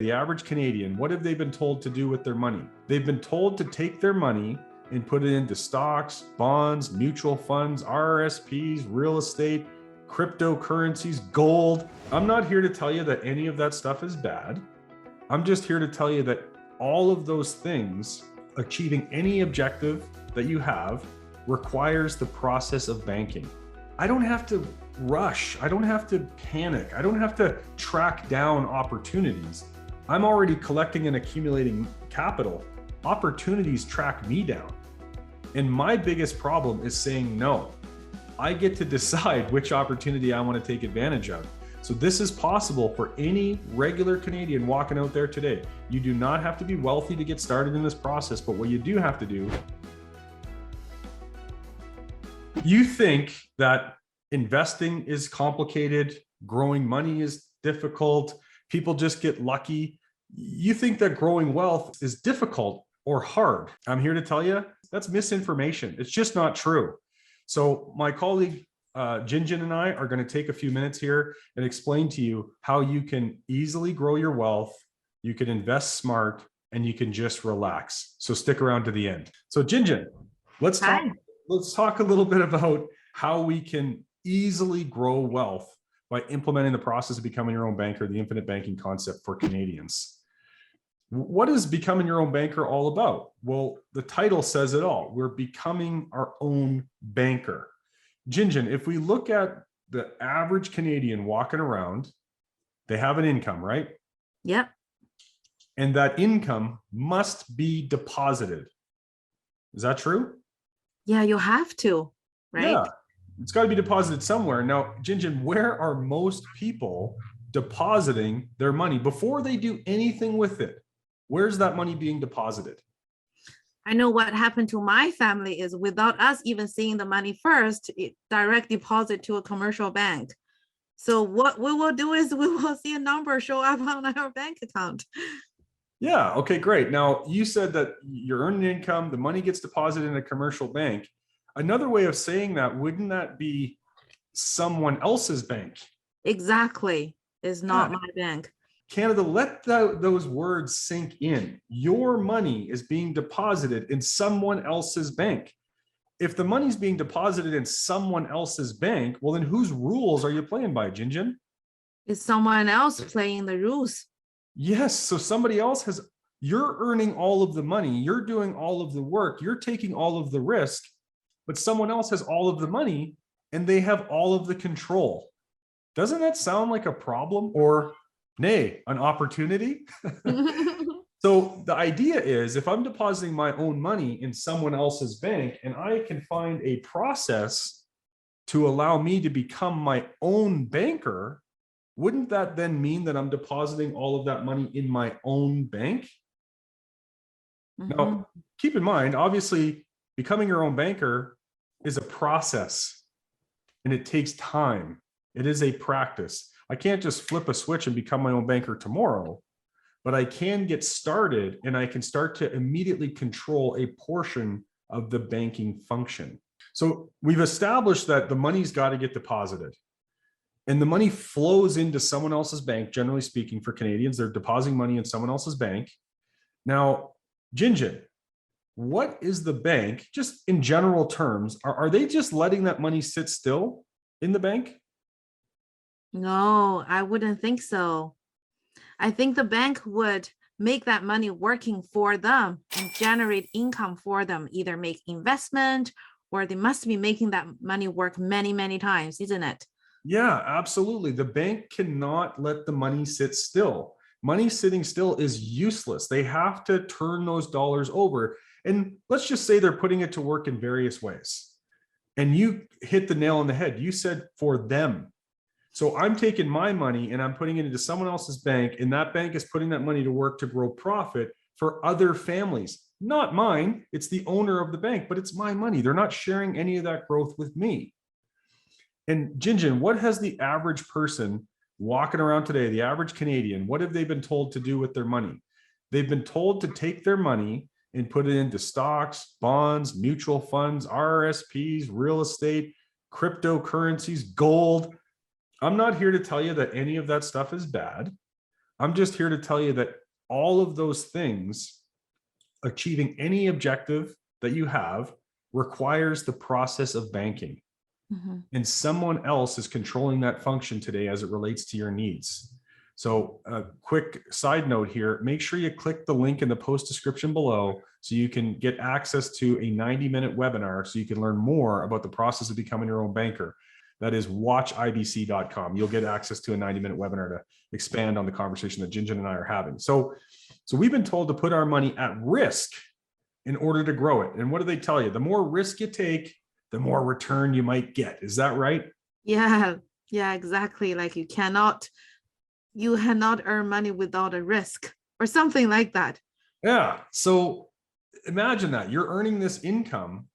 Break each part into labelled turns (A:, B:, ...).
A: The average Canadian, what have they been told to do with their money? They've been told to take their money and put it into stocks, bonds, mutual funds, RRSPs, real estate, cryptocurrencies, gold. I'm not here to tell you that any of that stuff is bad. I'm just here to tell you that all of those things, achieving any objective that you have, requires the process of banking. I don't have to rush. I don't have to panic. I don't have to track down opportunities. I'm already collecting and accumulating capital. Opportunities track me down. And my biggest problem is saying no. I get to decide which opportunity I want to take advantage of. So this is possible for any regular Canadian walking out there today. You do not have to be wealthy to get started in this process, but what you do have to do, you think that investing is complicated, growing money is difficult, people just get lucky. You think that growing wealth is difficult or hard. I'm here to tell you that's misinformation. It's just not true. So my colleague JinJin and I are going to take a few minutes here and explain to you how you can easily grow your wealth, you can invest smart, and you can just relax. So stick around to the end. So JinJin, let's talk a little bit about how we can easily grow wealth by implementing the process of becoming your own banker, the infinite banking concept for Canadians. What is becoming your own banker all about? Well, the title says it all. We're becoming our own banker. JinJin, if we look at the average Canadian walking around, they have an income, right?
B: Yep.
A: And that income must be deposited. Is that true?
B: Yeah, you have to, right?
A: Yeah, it's got to be deposited somewhere. Now, JinJin, where are most people depositing their money before they do anything with it? Where's that money being deposited?
B: I know what happened to my family is without us even seeing the money first, it direct deposit to a commercial bank. So what we will do is we will see a number show up on our bank account.
A: Yeah, okay, great. Now, you said that you're earning income, the money gets deposited in a commercial bank. Another way of saying that, wouldn't that be someone else's bank?
B: Exactly. It's not my bank.
A: Canada, let those words sink in. Your money is being deposited in someone else's bank. If the money's being deposited in someone else's bank, well, then whose rules are you playing by, JinJin?
B: Is someone else playing the rules?
A: Yes, so somebody else you're earning all of the money, you're doing all of the work, you're taking all of the risk, but someone else has all of the money and they have all of the control. Doesn't that sound like a problem, or nay, an opportunity? So the idea is, if I'm depositing my own money in someone else's bank and I can find a process to allow me to become my own banker, wouldn't that then mean that I'm depositing all of that money in my own bank? Now, keep in mind, obviously, becoming your own banker is a process and it takes time. It is a practice. I can't just flip a switch and become my own banker tomorrow, but I can get started and I can start to immediately control a portion of the banking function. So we've established that the money's got to get deposited and the money flows into someone else's bank. Generally speaking, for Canadians, they're depositing money in someone else's bank. Now, JinJin, what is the bank, just in general terms, are they just letting that money sit still in the bank?
B: No, I wouldn't think so. I think the bank would make that money working for them and generate income for them, either make investment or they must be making that money work many, many times, isn't it?
A: Yeah, absolutely. The bank cannot let the money sit still. Money sitting still is useless. They have to turn those dollars over. And let's just say they're putting it to work in various ways. And you hit the nail on the head. You said for them. So I'm taking my money and I'm putting it into someone else's bank, and that bank is putting that money to work to grow profit for other families. Not mine. It's the owner of the bank, but it's my money. They're not sharing any of that growth with me. And JinJin, what has the average person walking around today, the average Canadian, what have they been told to do with their money? They've been told to take their money and put it into stocks, bonds, mutual funds, RRSPs, real estate, cryptocurrencies, gold. I'm not here to tell you that any of that stuff is bad. I'm just here to tell you that all of those things, achieving any objective that you have, requires the process of banking.
B: Mhm.
A: And someone else is controlling that function today as it relates to your needs. So a quick side note here, make sure you click the link in the post description below so you can get access to a 90-minute webinar so you can learn more about the process of becoming your own banker. That is watchibc.com. You'll get access to a 90-minute webinar to expand on the conversation that JinJin and I are having. So we've been told to put our money at risk in order to grow it. And what do they tell you? The more risk you take, the more return you might get. Is that right?
B: Yeah, exactly. Like you cannot earn money without a risk or something like that.
A: Yeah. So imagine that you're earning this income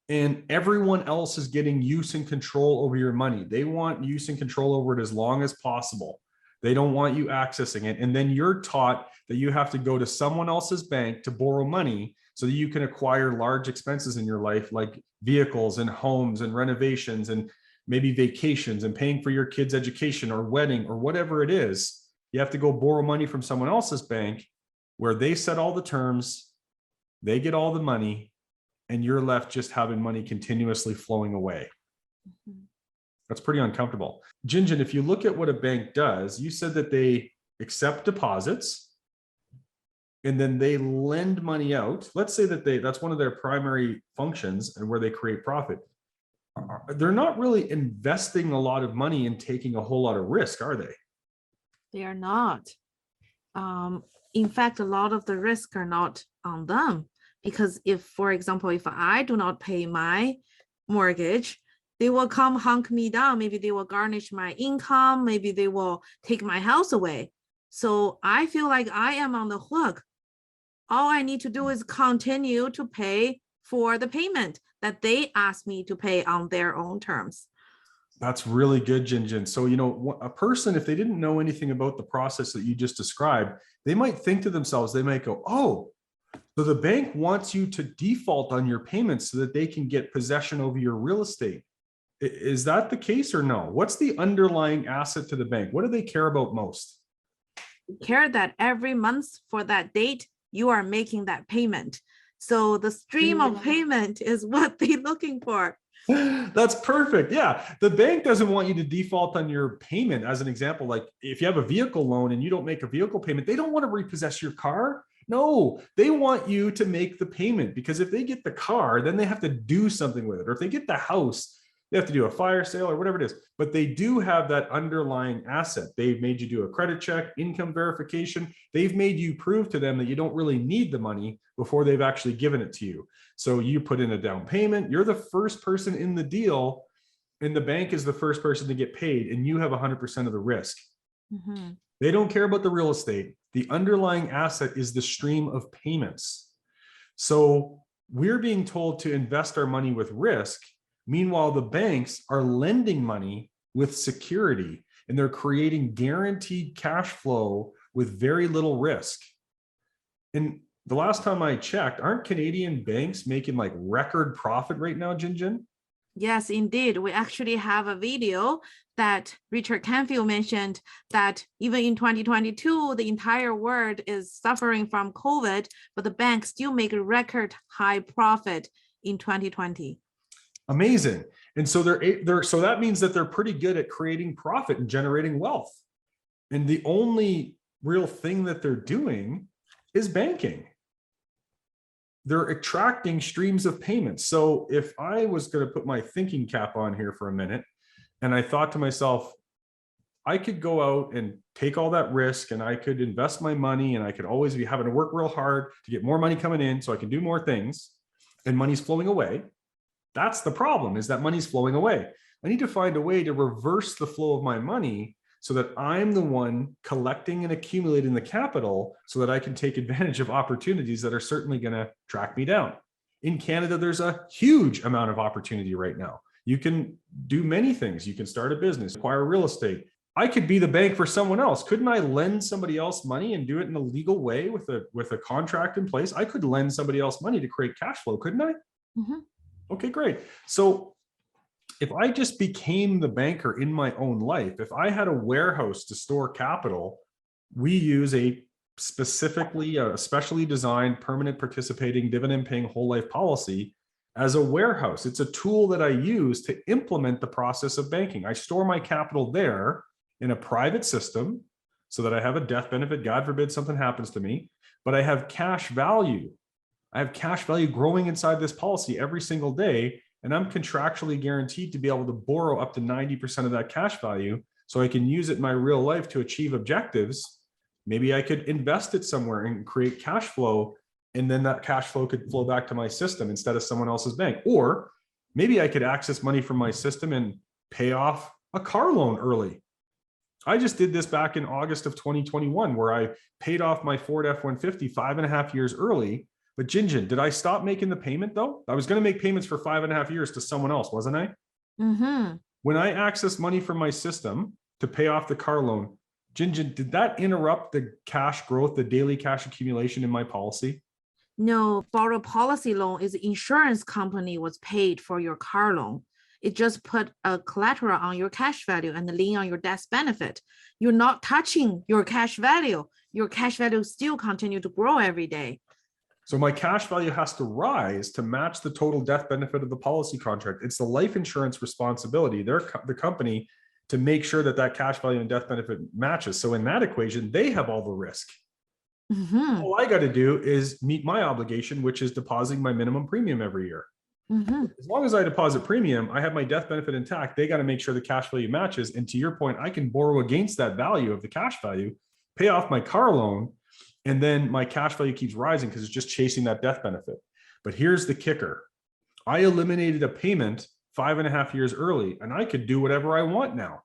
A: and everyone else is getting use and control over your money. They want use and control over it as long as possible. They don't want you accessing it. And then you're taught that you have to go to someone else's bank to borrow money so that you can acquire large expenses in your life, like vehicles and homes and renovations and maybe vacations and paying for your kids' education or wedding or whatever it is. You have to go borrow money from someone else's bank where they set all the terms, they get all the money, and you're left just having money continuously flowing away.
B: Mhm.
A: That's pretty uncomfortable. JinJin, if you look at what a bank does, you said that they accept deposits and then they lend money out. Let's say that that's one of their primary functions and where they create profit. They're not really investing a lot of money and taking a whole lot of risk, are they?
B: They are not. In fact, a lot of the risk are not on them because if, for example, if I do not pay my mortgage, they will come hunt me down. Maybe they will garnish my income. Maybe they will take my house away. So I feel like I am on the hook. All I need to do is continue to pay for the payment that they asked me to pay on their own terms.
A: That's really good, JinJin. So, a person, if they didn't know anything about the process that you just described, they might think to themselves, they might go, oh, so the bank wants you to default on your payments so that they can get possession over your real estate. Is that the case or no? What's the underlying asset to the bank? What do they care about most?
B: Care that every month for that date, you are making that payment. So the stream of payment is what they're looking for.
A: That's perfect. Yeah. The bank doesn't want you to default on your payment. As an example, like if you have a vehicle loan and you don't make a vehicle payment, they don't want to repossess your car. No, they want you to make the payment because if they get the car, then they have to do something with it. Or if they get the house, they have to do a fire sale or whatever it is. But they do have that underlying asset. They've made you do a credit check, income verification. They've made you prove to them that you don't really need the money before they've actually given it to you. So you put in a down payment. You're the first person in the deal, and the bank is the first person to get paid, and you have 100% of the risk.
B: Mm-hmm.
A: They don't care about the real estate. The underlying asset is the stream of payments. So we're being told to invest our money with risk. Meanwhile, the banks are lending money with security, and they're creating guaranteed cash flow with very little risk. And the last time I checked, aren't Canadian banks making like record profit right now, JinJin?
B: Yes, indeed. We actually have a video that Richard Canfield mentioned that even in 2022, the entire world is suffering from COVID, but the banks still make a record high profit in 2020.
A: Amazing. And so so that means that they're pretty good at creating profit and generating wealth. And the only real thing that they're doing is banking. They're attracting streams of payments. So if I was going to put my thinking cap on here for a minute, and I thought to myself, I could go out and take all that risk and I could invest my money and I could always be having to work real hard to get more money coming in so I can do more things and money's flowing away. That's the problem, is that money's flowing away. I need to find a way to reverse the flow of my money so that I'm the one collecting and accumulating the capital so that I can take advantage of opportunities that are certainly going to track me down. In Canada, there's a huge amount of opportunity right now. You can do many things. You can start a business, acquire real estate. I could be the bank for someone else. Couldn't I lend somebody else money and do it in a legal way with a contract in place? I could lend somebody else money to create cash flow, couldn't I?
B: Mm-hmm.
A: Okay, great. So if I just became the banker in my own life, if I had a warehouse to store capital, we use a specially designed permanent participating dividend paying whole life policy as a warehouse. It's a tool that I use to implement the process of banking. I store my capital there in a private system so that I have a death benefit, God forbid something happens to me, but I have cash value. I have cash value growing inside this policy every single day, and I'm contractually guaranteed to be able to borrow up to 90% of that cash value so I can use it in my real life to achieve objectives. Maybe I could invest it somewhere and create cash flow, and then that cash flow could flow back to my system instead of someone else's bank. Or maybe I could access money from my system and pay off a car loan early. I just did this back in August of 2021, where I paid off my Ford F-150 5.5 years early. But JinJin, did I stop making the payment though? I was going to make payments for 5.5 years to someone else, wasn't I?
B: Mm-hmm.
A: When I accessed money from my system to pay off the car loan, JinJin, did that interrupt the cash growth, the daily cash accumulation in my policy?
B: No, borrow policy loan is insurance company was paid for your car loan. It just put a collateral on your cash value and a lien on your death benefit. You're not touching your cash value. Your cash value still continue to grow every day.
A: So my cash value has to rise to match the total death benefit of the policy contract. It's the life insurance responsibility, they're the company, to make sure that that cash value and death benefit matches. So in that equation, they have all the risk.
B: Mm-hmm.
A: All I got to do is meet my obligation, which is depositing my minimum premium every year.
B: Mm-hmm.
A: As long as I deposit premium, I have my death benefit intact. They got to make sure the cash value matches. And to your point, I can borrow against that value of the cash value, pay off my car loan, and then my cash value keeps rising because it's just chasing that death benefit. But here's the kicker. I eliminated a payment 5.5 years early, and I could do whatever I want now.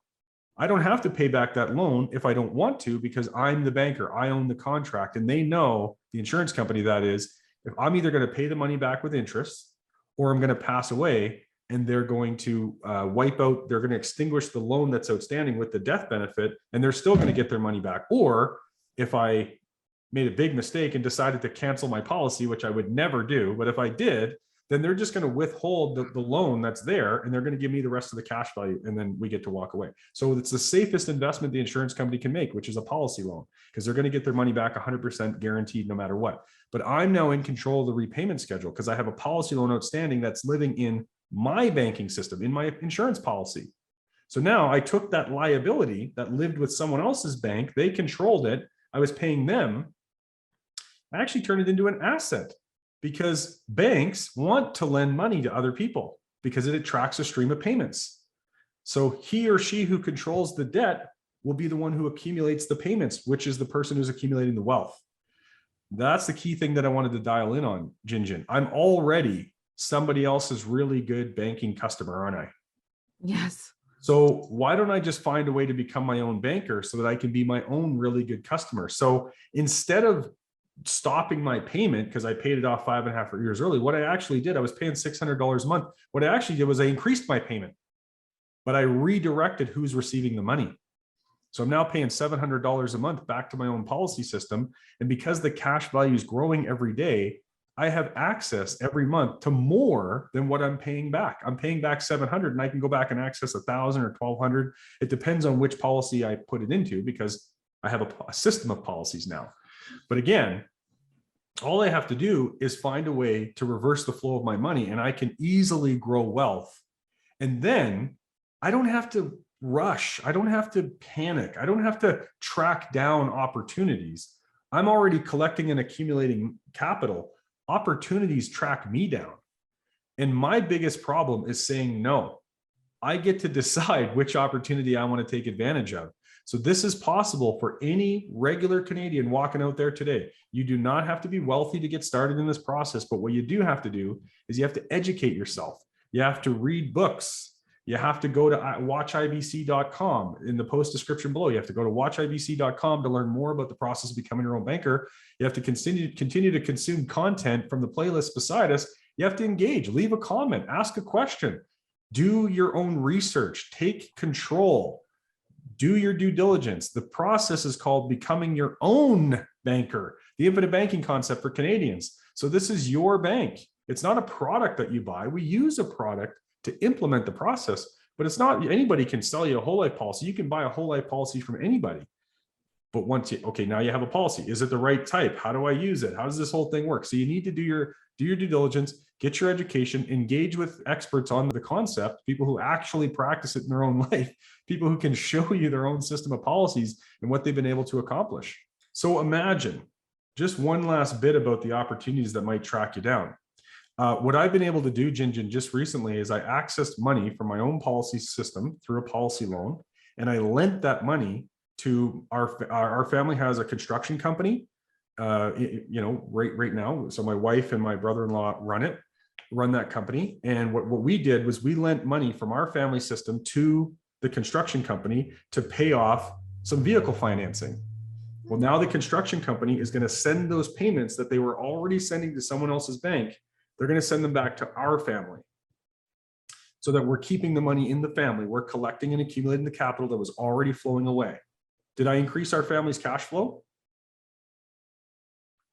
A: I don't have to pay back that loan if I don't want to, because I'm the banker. I own the contract, and they know, the insurance company that is, if I'm either going to pay the money back with interest or I'm going to pass away, and they're going to wipe out, they're going to extinguish the loan that's outstanding with the death benefit, and they're still going to get their money back. Or if I made a big mistake and decided to cancel my policy, which I would never do, but if I did, then they're just going to withhold the loan that's there, and they're going to give me the rest of the cash value, and then we get to walk away. So it's the safest investment the insurance company can make, which is a policy loan, because they're going to get their money back 100% guaranteed no matter what. But I'm now in control of the repayment schedule because I have a policy loan outstanding that's living in my banking system, in my insurance policy. So now I took that liability that lived with someone else's bank, they controlled it, I was paying them, I actually turned it into an asset, because banks want to lend money to other people because it attracts a stream of payments. So he or she who controls the debt will be the one who accumulates the payments, which is the person who's accumulating the wealth. That's the key thing that I wanted to dial in on, JinJin. I'm already somebody else's really good banking customer, aren't I?
B: Yes.
A: So why don't I just find a way to become my own banker so that I can be my own really good customer? So instead of stopping my payment because I paid it off 5.5 years early, what I actually did, I was paying $600 a month. What I actually did was I increased my payment, but I redirected who's receiving the money. So I'm now paying $700 a month back to my own policy system. And because the cash value is growing every day, I have access every month to more than what I'm paying back. I'm paying back 700 and I can go back and access 1,000 or 1,200. It depends on which policy I put it into, because I have a system of policies now. But again, all I have to do is find a way to reverse the flow of my money, and I can easily grow wealth. And then I don't have to rush. I don't have to panic. I don't have to track down opportunities. I'm already collecting and accumulating capital. Opportunities track me down. And my biggest problem is saying no. I get to decide which opportunity I want to take advantage of. So this is possible for any regular Canadian walking out there today. You do not have to be wealthy to get started in this process, but what you do have to do is you have to educate yourself. You have to read books. You have to go to watchibc.com in the post description below. You have to go to watchibc.com to learn more about the process of becoming your own banker. You have to continue to consume content from the playlist beside us. You have to engage, leave a comment, ask a question, do your own research, take control. Do your due diligence. The process is called becoming your own banker, the infinite banking concept for Canadians. So this is your bank. It's not a product that you buy. We use a product to implement the process, but it's not, anybody can sell you a whole life policy. You can buy a whole life policy from anybody. But once you, okay, now you have a policy. Is it the right type? How do I use it? How does this whole thing work? So you need to do your due diligence, get your education, engage with experts on the concept, people who actually practice it in their own life, people who can show you their own system of policies and what they've been able to accomplish. So imagine just one last bit about the opportunities that might track you down. What I've been able to do, JinJin, just recently is I accessed money from my own policy system through a policy loan, and I lent that money to our family has a construction company, right now. So my wife and my brother-in-law run that company. And what we did was we lent money from our family system to the construction company to pay off some vehicle financing. Well, now the construction company is going to send those payments that they were already sending to someone else's bank. They're going to send them back to our family so that we're keeping the money in the family. We're collecting and accumulating the capital that was already flowing away. Did I increase our family's cash flow?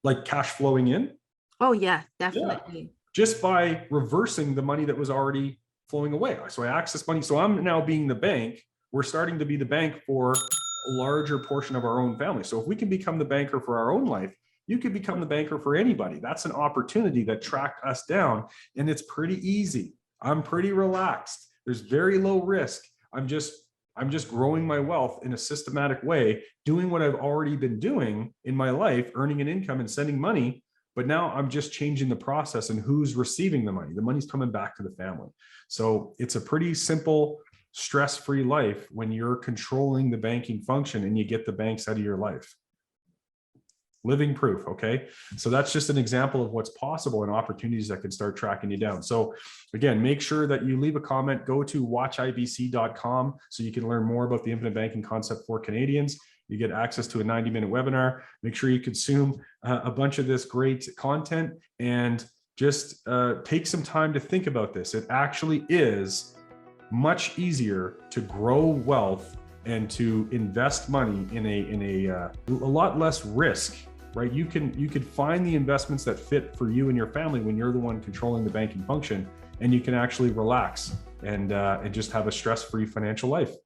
A: Like cash flowing in?
B: Oh yeah, definitely.
A: Yeah. Just by reversing the money that was already flowing away. So I access money. So I'm now being the bank. We're starting to be the bank for a larger portion of our own family. So if we can become the banker for our own life, you could become the banker for anybody. That's an opportunity that tracked us down. And it's pretty easy. I'm pretty relaxed. There's very low risk. I'm just growing my wealth in a systematic way, doing what I've already been doing in my life, earning an income and sending money. But now I'm just changing the process and who's receiving the money. The money's coming back to the family. So it's a pretty simple, stress-free life when you're controlling the banking function and you get the banks out of your life. Living proof. Okay. So that's just an example of what's possible and opportunities that can start tracking you down. So again, make sure that you leave a comment, go to watchibc.com so you can learn more about the infinite banking concept for Canadians. You get access to a 90-minute webinar. Make sure you consume a bunch of this great content and just take some time to think about this. It actually is much easier to grow wealth and to invest money in a lot less risk. Right? You could find the investments that fit for you and your family when you're the one controlling the banking function, and you can actually relax and just have a stress-free financial life.